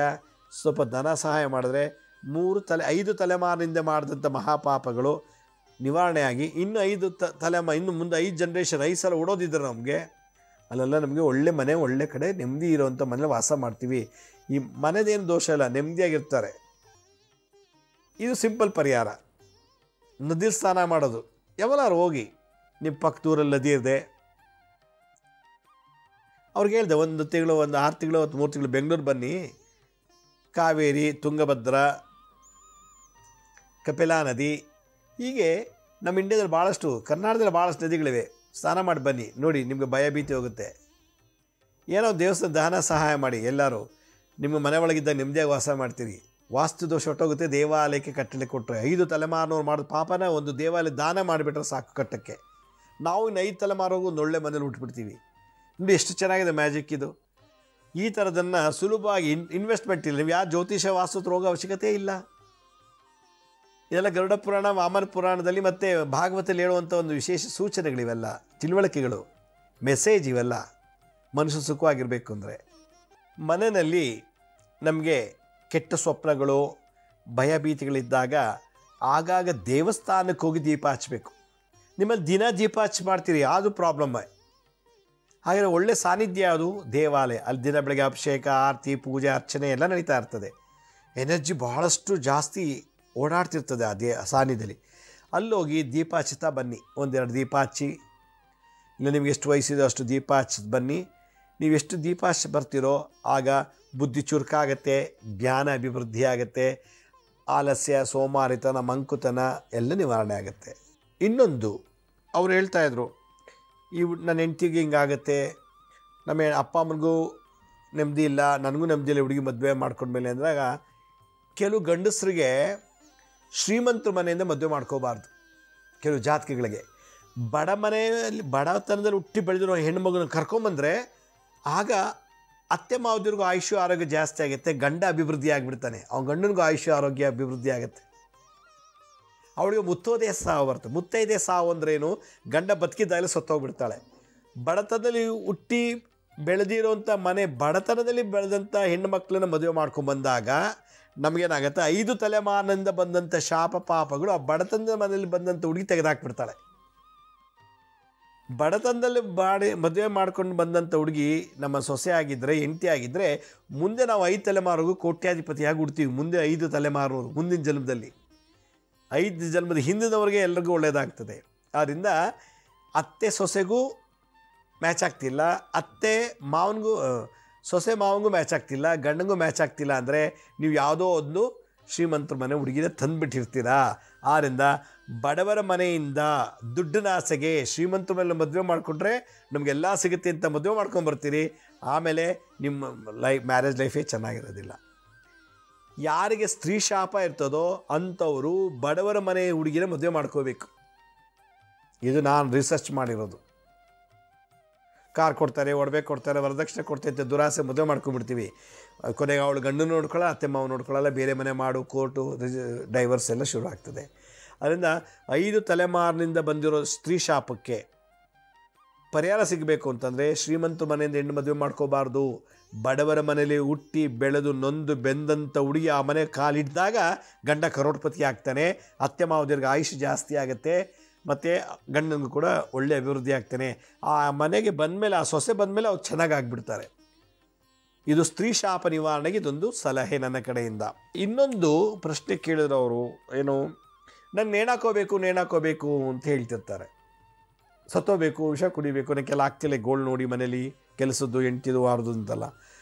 ಸ್ವಲ್ಪ ಧನ ಸಹಾಯ ಮಾಡಿದ್ರೆ 5 ತಲೆಮಾರಿನಿಂದ ಮಾಡಿದಂಥ ಮಹಾಪಾಪಗಳು ನಿವಾರಣೆ ಆಗಿ ಇನ್ನು 5 ಇನ್ನು ಮುಂದೆ 5 ಜನ್ರೇಷನ್ 5 ಸಲ ಓಡೋದಿದ್ರೆ ನಮಗೆ ಅಲ್ಲೆಲ್ಲ ನಮಗೆ ಒಳ್ಳೆ ಮನೆ, ಒಳ್ಳೆ ಕಡೆ ನೆಮ್ಮದಿ ಇರೋವಂಥ ಮನೇಲಿ ವಾಸ ಮಾಡ್ತೀವಿ. ಈ ಮನೆದೇನು ದೋಷ ಇಲ್ಲ, ನೆಮ್ಮದಿಯಾಗಿರ್ತಾರೆ. ಇದು ಸಿಂಪಲ್ ಪರಿಹಾರ. ನದಿ ಸ್ನಾನ ಮಾಡೋದು, ಯಾವಲ್ಲಾರು ಹೋಗಿ ನಿಮ್ಮ ಪಕ್ಕದೂರಲ್ಲಿ ನದಿ ಇದೆ, ಅವ್ರಿಗೆ ಹೇಳಿದೆ 1 ತಿಂಗಳು, 6 ತಿಂಗಳು, 3 ತಿಂಗಳು ಬೆಂಗಳೂರು ಬನ್ನಿ, ಕಾವೇರಿ, ತುಂಗಭದ್ರಾ, ಕಪಿಲಾ ನದಿ, ಹೀಗೆ ನಮ್ಮ ಇಂಡಿಯಾದಲ್ಲಿ ಭಾಳಷ್ಟು, ಕರ್ನಾಟಕದಲ್ಲಿ ಭಾಳಷ್ಟು ನದಿಗಳಿವೆ, ಸ್ನಾನ ಮಾಡಿ ಬನ್ನಿ, ನೋಡಿ ನಿಮಗೆ ಭಯ ಭೀತಿ ಹೋಗುತ್ತೆ. ಏನೋ ದೇವಸ್ಥಾನ ದಾನ ಸಹಾಯ ಮಾಡಿ, ಎಲ್ಲರೂ ನಿಮ್ಮ ಮನೆ ಒಳಗಿದ್ದ ನೆಮ್ಮದಿಯಾಗಿ ವಾಸ ಮಾಡ್ತೀರಿ. ವಾಸ್ತು ದೋಷ ಹೊಟ್ಟೋಗುತ್ತೆ. ದೇವಾಲಯಕ್ಕೆ ಕಟ್ಟಲೆ ಕೊಟ್ಟರೆ 5 ತಲೆಮಾರಿನವ್ರು ಮಾಡಿದ ಪಾಪನ ಒಂದು ದೇವಾಲಯ ದಾನ ಮಾಡಿಬಿಟ್ರೆ ಸಾಕು ಕಟ್ಟಕ್ಕೆ. ನಾವು ಇನ್ನು 5 ತಲೆಮಾರಿಗೂ ಒಂದು ಒಳ್ಳೆ ಮನೇಲಿ ಹುಟ್ಬಿಡ್ತೀವಿ. ನೋಡಿ ಎಷ್ಟು ಚೆನ್ನಾಗಿದೆ ಮ್ಯಾಜಿಕ್ ಇದು. ಈ ಥರದನ್ನು ಸುಲಭವಾಗಿ ಇನ್ವೆಸ್ಟ್ಮೆಂಟ್ ಇಲ್ಲ. ನೀವು ಯಾವ ಜ್ಯೋತಿಷ ವಾಸ್ತು ಹೋಗೋ ಅವಶ್ಯಕತೆ ಇಲ್ಲ. ಇದೆಲ್ಲ ಗರುಡ ಪುರಾಣ, ವಾಮನ ಪುರಾಣದಲ್ಲಿ ಮತ್ತು ಭಾಗವತದಲ್ಲಿ ಹೇಳುವಂಥ ಒಂದು ವಿಶೇಷ ಸೂಚನೆಗಳಿವೆಲ್ಲ, ತಿಳುವಳಿಕೆಗಳು, ಮೆಸೇಜ್ ಇವೆಲ್ಲ. ಮನುಷ್ಯ ಸುಖವಾಗಿರಬೇಕು ಅಂದರೆ ಮನೆಯಲ್ಲಿ ನಮಗೆ ಕೆಟ್ಟ ಸ್ವಪ್ನಗಳು, ಭಯಭೀತಿಗಳಿದ್ದಾಗ ಆಗಾಗ ದೇವಸ್ಥಾನಕ್ಕೆ ಹೋಗಿ ದೀಪ ಹಚ್ಚಬೇಕು. ನಿಮ್ಮಲ್ಲಿ ದಿನ ದೀಪ ಹಚ್ಚಿ ಮಾಡ್ತೀರಿ, ಅದು ಪ್ರಾಬ್ಲಮ್. ಹಾಗೆ ಒಳ್ಳೆ ಸಾನ್ನಿಧ್ಯ ಯಾವುದು? ದೇವಾಲಯ. ಅಲ್ಲಿ ದಿನ ಬೆಳಗ್ಗೆ ಅಭಿಷೇಕ, ಆರತಿ, ಪೂಜೆ, ಅರ್ಚನೆ ಎಲ್ಲ ನಡೀತಾ ಇರ್ತದೆ. ಎನರ್ಜಿ ಬಹಳಷ್ಟು ಜಾಸ್ತಿ ಓಡಾಡ್ತಿರ್ತದೆ ಆ ಸಾನ್ನಿಧ್ಯದಲ್ಲಿ. ಅಲ್ಲೋಗಿ ದೀಪ ಹಚ್ಚುತ್ತಾ ಬನ್ನಿ. 1-2 ದೀಪ ಹಚ್ಚಿ, ಇಲ್ಲ ನಿಮಗೆ ಎಷ್ಟು ವಯಸ್ಸಿದೆ ಅಷ್ಟು ದೀಪ ಹಚ್ಚಿ ಬನ್ನಿ. ನೀವೆಷ್ಟು ದೀಪ ಬರ್ತಿರೋ ಆಗ ಬುದ್ಧಿ ಚುರುಕಾಗತ್ತೆ, ಜ್ಞಾನ ಅಭಿವೃದ್ಧಿ ಆಗುತ್ತೆ, ಆಲಸ್ಯ, ಸೋಮಾರಿತನ, ಮಂಕುತನ ಎಲ್ಲ ನಿವಾರಣೆ ಆಗುತ್ತೆ. ಇನ್ನೊಂದು ಅವ್ರು ಹೇಳ್ತಾಯಿದ್ರು, ನನ್ನ ಹೆಂಡ್ತಿಗೆ ಹಿಂಗಾಗತ್ತೆ, ನಮ್ಮ ಅಪ್ಪ ಅಮ್ಮನಿಗೂ ನೆಮ್ಮದಿ ಇಲ್ಲ, ನನಗೂ ನೆಮ್ಮದಿ ಇಲ್ಲ ಹುಡುಗಿ ಮದುವೆ ಮಾಡ್ಕೊಂಡ್ಮೇಲೆ ಅಂದಾಗ, ಕೆಲವು ಗಂಡಸರಿಗೆ ಶ್ರೀಮಂತರ ಮನೆಯಿಂದ ಮದುವೆ ಮಾಡ್ಕೋಬಾರ್ದು. ಕೆಲವು ಜಾತಕಗಳಿಗೆ ಬಡ ಮನೆಯಲ್ಲಿ ಬಡತನದಲ್ಲಿ ಹುಟ್ಟಿ ಬೆಳೆದಿರೋ ಹೆಣ್ಣುಮಗುನ ಕರ್ಕೊಂಬಂದರೆ ಆಗ ಅತ್ತೆ ಮಾವದಿರಿಗೂ ಆಯುಷ್ಯ ಆರೋಗ್ಯ ಜಾಸ್ತಿ ಆಗುತ್ತೆ, ಗಂಡ ಅಭಿವೃದ್ಧಿ ಆಗಿಬಿಡ್ತಾನೆ, ಅವ್ನ ಗಂಡನಿಗೂ ಆಯುಷ್ಯ ಆರೋಗ್ಯ ಅಭಿವೃದ್ಧಿ ಆಗುತ್ತೆ. ಅವಳಿಗೆ ಮುತ್ತೋದೇ ಸಾವು ಬರ್ತದೆ. ಮುತ್ತೈದೆ ಸಾವು ಅಂದ್ರೇನು? ಗಂಡ ಬದುಕಿದ್ದಾಗಲೇ ಸತ್ತೋಗ್ಬಿಡ್ತಾಳೆ. ಬಡತನದಲ್ಲಿ ಹುಟ್ಟಿ ಬೆಳೆದಿರೋಂಥ ಮನೆ, ಬಡತನದಲ್ಲಿ ಬೆಳೆದಂಥ ಹೆಣ್ಣು ಮಕ್ಕಳನ್ನ ಮದುವೆ ಮಾಡ್ಕೊಂಬಂದಾಗ ನಮಗೇನಾಗುತ್ತೆ, 5 ತಲೆಮಾರಿನಿಂದ ಬಂದಂಥ ಶಾಪ ಪಾಪಗಳು ಆ ಬಡತನದ ಮನೆಯಲ್ಲಿ ಬಂದಂಥ ಹುಡುಗಿ ತೆಗೆದಾಕ್ಬಿಡ್ತಾಳೆ. ಬಡತನದಲ್ಲಿ ಮದುವೆ ಮಾಡ್ಕೊಂಡು ಬಂದಂಥ ಹುಡುಗಿ ನಮ್ಮ ಸೊಸೆ ಆಗಿದ್ದರೆ, ಹೆಂಡತಿ ಆಗಿದ್ದರೆ, ಮುಂದೆ ನಾವು 5 ತಲೆಮಾರಿಗೂ ಕೋಟ್ಯಾಧಿಪತಿಯಾಗಿ ಹುಡ್ತೀವಿ. ಮುಂದೆ 5 ತಲೆಮಾರು, ಮುಂದಿನ ಜನ್ಮದಲ್ಲಿ 5 ಜನ್ಮದ ಹಿಂದಿನವರಿಗೆ ಎಲ್ರಿಗೂ ಒಳ್ಳೆಯದಾಗ್ತದೆ. ಆದ್ದರಿಂದ ಅತ್ತೆ ಸೊಸೆಗೂ ಮ್ಯಾಚ್ ಆಗ್ತಿಲ್ಲ, ಅತ್ತೆ ಮಾವನಿಗೂ ಸೊಸೆ ಮಾವನಿಗೂ ಮ್ಯಾಚ್ ಆಗ್ತಿಲ್ಲ, ಗಂಡನಿಗೂ ಮ್ಯಾಚ್ ಆಗ್ತಿಲ್ಲ ಅಂದರೆ ನೀವು ಯಾವುದೋ ಒಂದು ಶ್ರೀಮಂತರ ಮನೆ ಹುಡುಗಿನ ತಂದುಬಿಟ್ಟಿರ್ತೀರಾ. ಆದ್ದರಿಂದ ಬಡವರ ಮನೆಯಿಂದ ದುಡ್ಡಿನ ಆಸೆಗೆ ಶ್ರೀಮಂತರ ಮೇಲೆ ಮದುವೆ ಮಾಡಿಕೊಂಡ್ರೆ ನಮಗೆಲ್ಲ ಸಿಗುತ್ತೆ ಅಂತ ಮದುವೆ ಮಾಡ್ಕೊಂಬರ್ತೀರಿ. ಆಮೇಲೆ ನಿಮ್ಮ ಮ್ಯಾರೇಜ್ ಲೈಫೇ ಚೆನ್ನಾಗಿರೋದಿಲ್ಲ. ಯಾರಿಗೆ ಸ್ತ್ರೀ ಶಾಪ ಇರ್ತದೋ ಅಂಥವರು ಬಡವರ ಮನೆ ಹುಡುಗಿನ ಮದುವೆ ಮಾಡ್ಕೋಬೇಕು. ಇದು ನಾನು ರಿಸರ್ಚ್ ಮಾಡಿರೋದು. ಕಾರ್ ಕೊಡ್ತಾರೆ, ಒಡವೆ ಕೊಡ್ತಾರೆ, ವರದಕ್ಷಿಣೆ ಕೊಡ್ತೈತೆ, ದುರಾಸೆ ಮದುವೆ ಮಾಡ್ಕೊಂಡ್ಬಿಡ್ತೀವಿ. ಕೊನೆಗೆ ಅವಳು ಗಂಡು ನೋಡ್ಕೊಳ್ಳೋ, ಅತ್ತೆ ಮಾವು ನೋಡ್ಕೊಳ್ಳಲ್ಲ, ಬೇರೆ ಮನೆ ಮಾಡು, ಕೋರ್ಟು, ಡೈವರ್ಸ್ ಎಲ್ಲ ಶುರು ಆಗ್ತದೆ. ಅದರಿಂದ 5 ತಲೆಮಾರಿನಿಂದ ಬಂದಿರೋ ಸ್ತ್ರೀ ಶಾಪಕ್ಕೆ ಪರಿಹಾರ ಸಿಗಬೇಕು ಅಂತಂದರೆ ಶ್ರೀಮಂತ ಮನೆಯಿಂದ ಹೆಣ್ಣು ಮದುವೆ ಮಾಡ್ಕೋಬಾರ್ದು. ಬಡವರ ಮನೇಲಿ ಹುಟ್ಟಿ ಬೆಳೆದು ನೊಂದು ಬೆಂದಂಥ ಹುಡುಗಿ ಆ ಮನೆ ಕಾಲಿಡ್ದಾಗ ಗಂಡ ಕರೋಡ್ಪತಿ ಆಗ್ತಾನೆ, ಅತ್ತೆ ಮಾವದಿರ್ಗೆ ಆಯುಷ್ ಜಾಸ್ತಿ ಆಗುತ್ತೆ, ಮತ್ತು ಗಂಡನಿಗೂ ಕೂಡ ಒಳ್ಳೆ ಅಭಿವೃದ್ಧಿ ಆಗ್ತಾನೆ. ಆ ಮನೆಗೆ ಬಂದಮೇಲೆ, ಆ ಸೊಸೆ ಬಂದಮೇಲೆ ಅವ್ರು ಚೆನ್ನಾಗಿ ಆಗಿಬಿಡ್ತಾರೆ. ಇದು ಸ್ತ್ರೀ ಶಾಪ ನಿವಾರಣೆಗೆ ಇದೊಂದು ಸಲಹೆ ನನ್ನ ಕಡೆಯಿಂದ. ಇನ್ನೊಂದು ಪ್ರಶ್ನೆ ಕೇಳಿದ್ರು ಅವರು, ಏನು, ನಾನು ನೇಣಾಕೋಬೇಕು ಅಂತ ಹೇಳ್ತಿರ್ತಾರೆ. ಸತ್ತೋಬೇಕು, ವಿಷ ಕುಡಿಬೇಕು, ನನಗೆಲ್ಲ ಆಗ್ತಿಲ್ಲ, ಗೋಲ್ಡ್ ನೋಡಿ ಮನೇಲಿ ಕೆಲಸದ್ದು, ಹೆಂಡ್ತಿದು, ವಾರದು ಅಂತಲ್ಲ.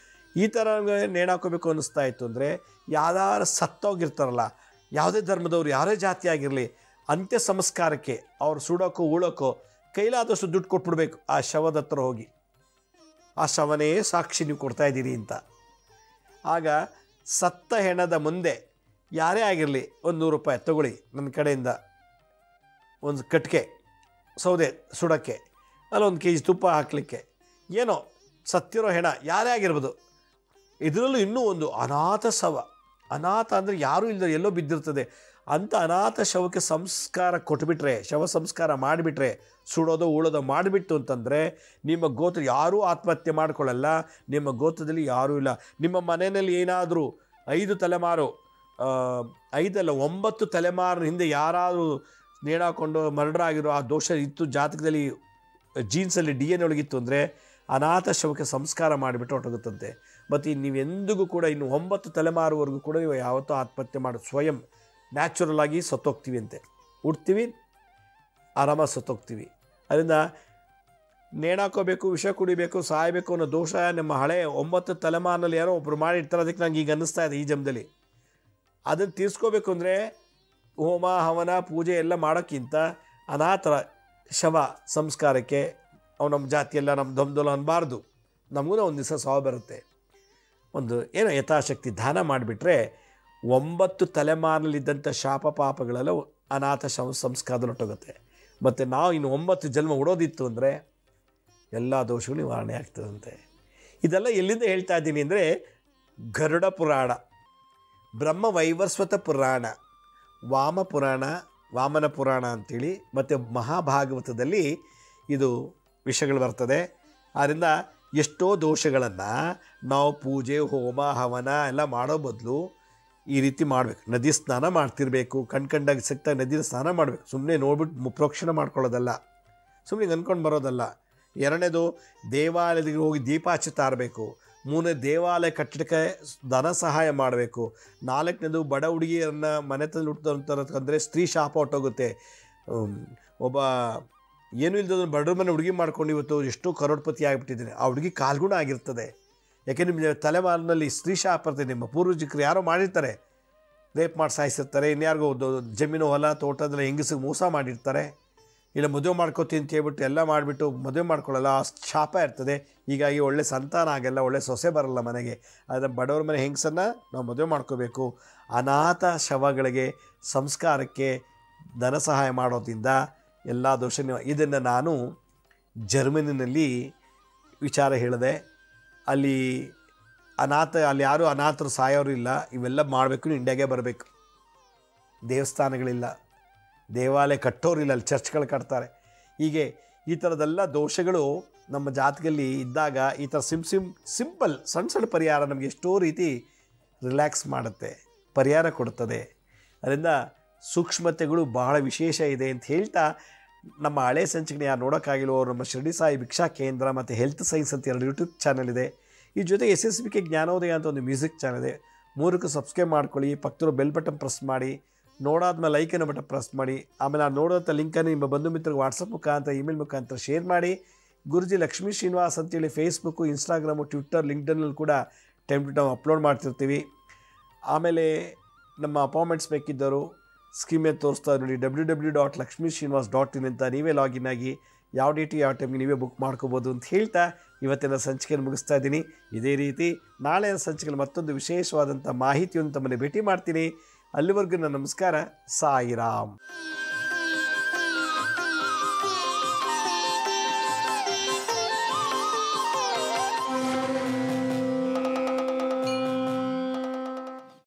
ಈ ಥರ ನೇಣಾಕೋಬೇಕು ಅನ್ನಿಸ್ತಾ ಇತ್ತು ಅಂದರೆ, ಯಾವ್ದಾರು ಸತ್ತೋಗಿರ್ತಾರಲ್ಲ, ಯಾವುದೇ ಧರ್ಮದವ್ರು, ಯಾರೇ ಜಾತಿ ಆಗಿರಲಿ, ಅಂತ್ಯ ಸಂಸ್ಕಾರಕ್ಕೆ ಅವ್ರು ಸುಡೋಕ್ಕೋ ಉಳೋಕ್ಕೋ ಕೈಲಾದಷ್ಟು ದುಡ್ಡು ಕೊಟ್ಬಿಡ್ಬೇಕು. ಆ ಶವದ ಹತ್ರ ಹೋಗಿ, ಆ ಶವನೇ ಸಾಕ್ಷಿ ನೀವು ಕೊಡ್ತಾಯಿದ್ದೀರಿ ಅಂತ. ಆಗ ಸತ್ತ ಹೆಣದ ಮುಂದೆ ಯಾರೇ ಆಗಿರಲಿ, ಒಂದು 100 ರೂಪಾಯಿ ತೊಗೊಳ್ಳಿ ನನ್ನ ಕಡೆಯಿಂದ, ಒಂದು ಕಟ್ಟಿಗೆ ಸೌದೆ ಸುಡೋಕ್ಕೆ, ಅಲ್ಲ 1 kg ತುಪ್ಪ ಹಾಕಲಿಕ್ಕೆ, ಏನೋ ಸತ್ತಿರೋ ಹೆಣ ಯಾರೇ ಆಗಿರ್ಬೋದು. ಇದರಲ್ಲೂ ಇನ್ನೂ ಒಂದು ಅನಾಥ ಶವ, ಅನಾಥ ಅಂದರೆ ಯಾರೂ ಇಲ್ಲದೆ ಎಲ್ಲೋ ಬಿದ್ದಿರ್ತದೆ ಅಂಥ ಅನಾಥ ಶವಕ್ಕೆ ಸಂಸ್ಕಾರ ಕೊಟ್ಬಿಟ್ರೆ, ಶವ ಸಂಸ್ಕಾರ ಮಾಡಿಬಿಟ್ರೆ, ಸುಡೋದು ಉಳೋದು ಮಾಡಿಬಿಟ್ಟು ಅಂತಂದರೆ ನಿಮ್ಮ ಗೋತ್ರ ಯಾರೂ ಆತ್ಮಹತ್ಯೆ ಮಾಡಿಕೊಳ್ಳಲ್ಲ, ನಿಮ್ಮ ಗೋತ್ರದಲ್ಲಿ ಯಾರೂ ಇಲ್ಲ. ನಿಮ್ಮ ಮನೆಯಲ್ಲಿ ಏನಾದರೂ 5 ತಲೆಮಾರು 5 ಅಲ್ಲ 9 ತಲೆಮಾರಿನ ಹಿಂದೆ ಯಾರಾದರೂ ನೇಣಾಕೊಂಡು ಮರ್ಡರ್ ಆಗಿರೋ ಆ ದೋಷ ಇತ್ತು, ಜಾತಕದಲ್ಲಿ ಜೀನ್ಸಲ್ಲಿ DNA ಒಳಗಿತ್ತು ಅಂದರೆ ಅನಾಥ ಶವಕ್ಕೆ ಸಂಸ್ಕಾರ ಮಾಡಿಬಿಟ್ಟು ಹೊರಟೋಗುತ್ತಂತೆ. ಮತ್ತು ನೀವೆಂದಿಗೂ ಕೂಡ ಇನ್ನು 9 ತಲೆಮಾರುವರೆಗೂ ಕೂಡ ನೀವು ಯಾವತ್ತೂ ಆತ್ಮಹತ್ಯೆ ಮಾಡಿ ಸ್ವಯಂ ನ್ಯಾಚುರಲ್ ಆಗಿ ಸತ್ತೋಗ್ತೀವಿ ಅಂತೆ. ಹುಡ್ತೀವಿ, ಆರಾಮಾಗಿ ಸತ್ತೋಗ್ತೀವಿ. ಅದರಿಂದ ನೇಣಾಕೋಬೇಕು, ವಿಷ ಕುಡಿಬೇಕು, ಸಾಯಬೇಕು ಅನ್ನೋ ದೋಷ ನಮ್ಮ ಹಳೆ 9 ತಲೆಮಾರಿನಲ್ಲಿ ಯಾರೋ ಒಬ್ಬರು ಮಾಡಿರ್ತಾರೆ. ಅದಕ್ಕೆ ನಂಗೆ ಈಗ ಅನ್ನಿಸ್ತಾ ಇದೆ ಈ ಜನ್ಮದಲ್ಲಿ. ಅದನ್ನು ತೀರಿಸ್ಕೋಬೇಕು ಅಂದರೆ ಹೋಮ ಹವನ ಪೂಜೆ ಎಲ್ಲ ಮಾಡೋಕ್ಕಿಂತ ಅನಾಥರ ಶವ ಸಂಸ್ಕಾರಕ್ಕೆ ಅವು ನಮ್ಮ ಜಾತಿಯೆಲ್ಲ ನಮ್ಮ ದಮ್ದೊಲ ಅನ್ನಬಾರ್ದು. ನಮಗೂ ಒಂದು ದಿವಸ ಸಾವು ಬರುತ್ತೆ. ಒಂದು ಏನೋ ಯಥಾಶಕ್ತಿ ದಾನ ಮಾಡಿಬಿಟ್ರೆ 9 ತಲೆಮಾರಿನಲ್ಲಿದ್ದಂಥ ಶಾಪ ಪಾಪಗಳೆಲ್ಲ ಅನಾಥ ಸಂಸ್ಕಾರದಲ್ಲಿ ಹೊಟ್ಟೋಗುತ್ತೆ. ಮತ್ತು ನಾವು ಇನ್ನು 9 ಜನ್ಮ ಉಡೋದಿತ್ತು ಅಂದರೆ ಎಲ್ಲ ದೋಷಗಳು ನಿವಾರಣೆ ಆಗ್ತದಂತೆ. ಇದೆಲ್ಲ ಎಲ್ಲಿಂದ ಹೇಳ್ತಾ ಇದ್ದೀನಿ ಅಂದರೆ, ಗರುಡ ಪುರಾಣ, ಬ್ರಹ್ಮ ವೈವಸ್ವತ ಪುರಾಣ, ವಾಮನ ಪುರಾಣ ಅಂಥೇಳಿ, ಮತ್ತು ಮಹಾಭಾಗವತದಲ್ಲಿ ಇದು ವಿಷಯಗಳು ಬರ್ತದೆ. ಆದ್ದರಿಂದ ಎಷ್ಟೋ ದೋಷಗಳನ್ನು ನಾವು ಪೂಜೆ ಹೋಮ ಹವನ ಎಲ್ಲ ಮಾಡೋ ಬದಲು ಈ ರೀತಿ ಮಾಡಬೇಕು. ನದಿ ಸ್ನಾನ ಮಾಡ್ತಿರ್ಬೇಕು, ಕಂಡಾಗ ಸಿಗ್ತಾ ನದಿನ ಸ್ನಾನ ಮಾಡಬೇಕು. ಸುಮ್ಮನೆ ನೋಡ್ಬಿಟ್ಟು ಪ್ರೋಕ್ಷಣೆ ಮಾಡ್ಕೊಳ್ಳೋದಲ್ಲ, ಸುಮ್ಮನೆ ಅಂದ್ಕೊಂಡು ಬರೋದಲ್ಲ. 2ನೇದು ದೇವಾಲಯಗಳಿಗೆ ಹೋಗಿ ದೀಪ ಹಚ್ಚುತ್ತಾರಬೇಕು. 3ನೇ ದೇವಾಲಯ ಕಟ್ಟಡಕ್ಕೆ ಧನ ಸಹಾಯ ಮಾಡಬೇಕು. 4ನೇದು ಬಡ ಹುಡುಗಿಯರನ್ನು ಮನೆತನದಲ್ಲಿ ಹುಟ್ಟಿದಂಥಂದರೆ ಸ್ತ್ರೀ ಶಾಪ ಹೊಟ್ಟೋಗುತ್ತೆ. ಒಬ್ಬ ಏನೂ ಇಲ್ಲದ ಬಡವ್ರ ಮನೆ ಹುಡುಗಿ ಮಾಡ್ಕೊಂಡು ಇವತ್ತು ಎಷ್ಟೋ ಕರೋಡ್ಪತಿ ಆಗಿಬಿಟ್ಟಿದ್ದೀನಿ. ಆ ಹುಡುಗಿ ಕಾಲ್ಗುಣ ಆಗಿರ್ತದೆ. ಯಾಕೆ ನಿಮ್ಮ ತಲೆಮಾರಿನಲ್ಲಿ ಸ್ತ್ರೀ ಶಾಪ ಇರ್ತದೆ. ನಿಮ್ಮ ಪೂರ್ವಜಕರು ಯಾರೋ ಮಾಡಿರ್ತಾರೆ, ರೇಪ್ ಮಾಡಿ ಸಾಯಿಸಿರ್ತಾರೆ, ಇನ್ಯಾರಿಗೋ ಜಮೀನು ಹೊಲ ತೋಟದಲ್ಲಿ ಹೆಂಗಸಿಗೆ ಮೋಸ ಮಾಡಿರ್ತಾರೆ, ಇಲ್ಲ ಮದುವೆ ಮಾಡ್ಕೋತೀನಿ ಅಂತ ಹೇಳ್ಬಿಟ್ಟು ಎಲ್ಲ ಮಾಡಿಬಿಟ್ಟು ಮದುವೆ ಮಾಡ್ಕೊಳ್ಳಲ್ಲ, ಆ ಶಾಪ ಇರ್ತದೆ. ಹೀಗಾಗಿ ಒಳ್ಳೆ ಸಂತಾನ ಆಗಲ್ಲ, ಒಳ್ಳೆ ಸೊಸೆ ಬರಲ್ಲ ಮನೆಗೆ. ಆದರೆ ಬಡವ್ರ ಮನೆ ಹೆಂಗಸನ್ನು ನಾವು ಮದುವೆ ಮಾಡ್ಕೋಬೇಕು. ಅನಾಥ ಶವಗಳಿಗೆ ಸಂಸ್ಕಾರಕ್ಕೆ ಧನ ಸಹಾಯ ಮಾಡೋದ್ರಿಂದ ಎಲ್ಲ ದೋಷ. ಇದನ್ನು ನಾನು ಜರ್ಮನಿನಲ್ಲಿ ವಿಚಾರ ಹೇಳಿದೆ. ಅಲ್ಲಿ ಅಲ್ಲಿ ಯಾರೂ ಅನಾಥರು ಸಾಯೋರು ಇಲ್ಲ. ಇವೆಲ್ಲ ಮಾಡಬೇಕು, ಇಂಡಿಯಾಗೆ ಬರಬೇಕು. ದೇವಸ್ಥಾನಗಳಿಲ್ಲ, ದೇವಾಲಯ ಕಟ್ಟೋರಿಲ್ಲ, ಅಲ್ಲಿ ಚರ್ಚ್ಗಳು ಕಟ್ತಾರೆ. ಹೀಗೆ ಈ ಥರದ್ದೆಲ್ಲ ದೋಷಗಳು ನಮ್ಮ ಜಾತಕದಲ್ಲಿ ಇದ್ದಾಗ ಈ ಥರ ಸಿಂಪಲ್ ಸಣ್ಣ ಪರಿಹಾರ ನಮಗೆ ಎಷ್ಟೋ ರೀತಿ ರಿಲ್ಯಾಕ್ಸ್ ಮಾಡುತ್ತೆ, ಪರಿಹಾರ ಕೊಡ್ತದೆ. ಅದರಿಂದ ಸೂಕ್ಷ್ಮತೆಗಳು ಬಹಳ ವಿಶೇಷ ಇದೆ ಅಂತ ಹೇಳ್ತಾ, ನಮ್ಮ ಹಳೆ ಸಂಚಿಕೆನ ಯಾರು ನೋಡೋಕ್ಕಾಗಿಲ್ವೋ ನಮ್ಮ ಶಿರಡಿ ಸಾಯಿ ಭಿಕ್ಷಾ ಕೇಂದ್ರ ಮತ್ತು ಹೆಲ್ತ್ ಸೈನ್ಸ್ ಅಂತ 2 ಯೂಟ್ಯೂಬ್ ಚಾನಲ್ ಇದೆ. ಈ ಜೊತೆ SSBK ಜ್ಞಾನೋದಯ ಅಂತ ಒಂದು ಮ್ಯೂಸಿಕ್ ಚಾನಲ್ ಇದೆ. 3ಕ್ಕೂ ಸಬ್ಸ್ಕ್ರೈಬ್ ಮಾಡ್ಕೊಳ್ಳಿ. ಪಕ್ಕದಲ್ಲಿರೋ ಬೆಲ್ ಬಟನ್ ಪ್ರೆಸ್ ಮಾಡಿ, ನೋಡಾದ್ಮೇಲೆ ಲೈಕನ್ನು ಬಟನ್ ಪ್ರೆಸ್ ಮಾಡಿ. ಆಮೇಲೆ ಆ ನೋಡೋಂಥ ಲಿಂಕನ್ನು ನಿಮ್ಮ ಬಂಧು ಮಿತ್ರರಿಗೆ ವಾಟ್ಸಪ್ ಮುಖಾಂತರ, ಇಮೇಲ್ ಮುಖಾಂತರ ಶೇರ್ ಮಾಡಿ. ಗುರುಜಿ ಲಕ್ಷ್ಮೀ ಶ್ರೀನಿವಾಸ್ ಅಂತೇಳಿ ಫೇಸ್ಬುಕ್ಕು, ಇನ್ಸ್ಟಾಗ್ರಾಮು, ಟ್ವಿಟ್ಟರ್, ಲಿಂಕ್ಡ್ಇನ್ನಲ್ಲಿ ಕೂಡ ಟೈಮ್ ಟು ಟೈಮ್ ಅಪ್ಲೋಡ್ ಮಾಡ್ತಿರ್ತೀವಿ. ಆಮೇಲೆ ನಮ್ಮ ಅಪಾಯಿಂಟ್ಮೆಂಟ್ಸ್ ಬೇಕಿದ್ದರು ಸ್ಕೀಮ್ ಮೇಲೆ ತೋರಿಸ್ತಾ ನೋಡಿ, www.lakshmisrinivas.in ಅಂತ ನೀವೇ ಲಾಗಿನ್ ಆಗಿ ಯಾವ ಡೇಟು ಯಾವ ಟೈಮ್ಗೆ ನೀವೇ ಬುಕ್ ಮಾಡ್ಕೋಬೋದು ಅಂತ ಹೇಳ್ತಾ ಇವತ್ತಿನ ಸಂಚಿಕೆಯನ್ನು ಮುಗಿಸ್ತಾ ಇದ್ದೀನಿ. ಇದೇ ರೀತಿ ನಾಳೆಯ ಸಂಚಿಕೆಯಲ್ಲಿ ಮತ್ತೊಂದು ವಿಶೇಷವಾದಂಥ ಮಾಹಿತಿಯನ್ನು ತಮ್ಮನ್ನು ಭೇಟಿ ಮಾಡ್ತೀನಿ. ಅಲ್ಲಿವರೆಗೂ ನನ್ನ ನಮಸ್ಕಾರ. ಸಾಯಿರಾಮ್.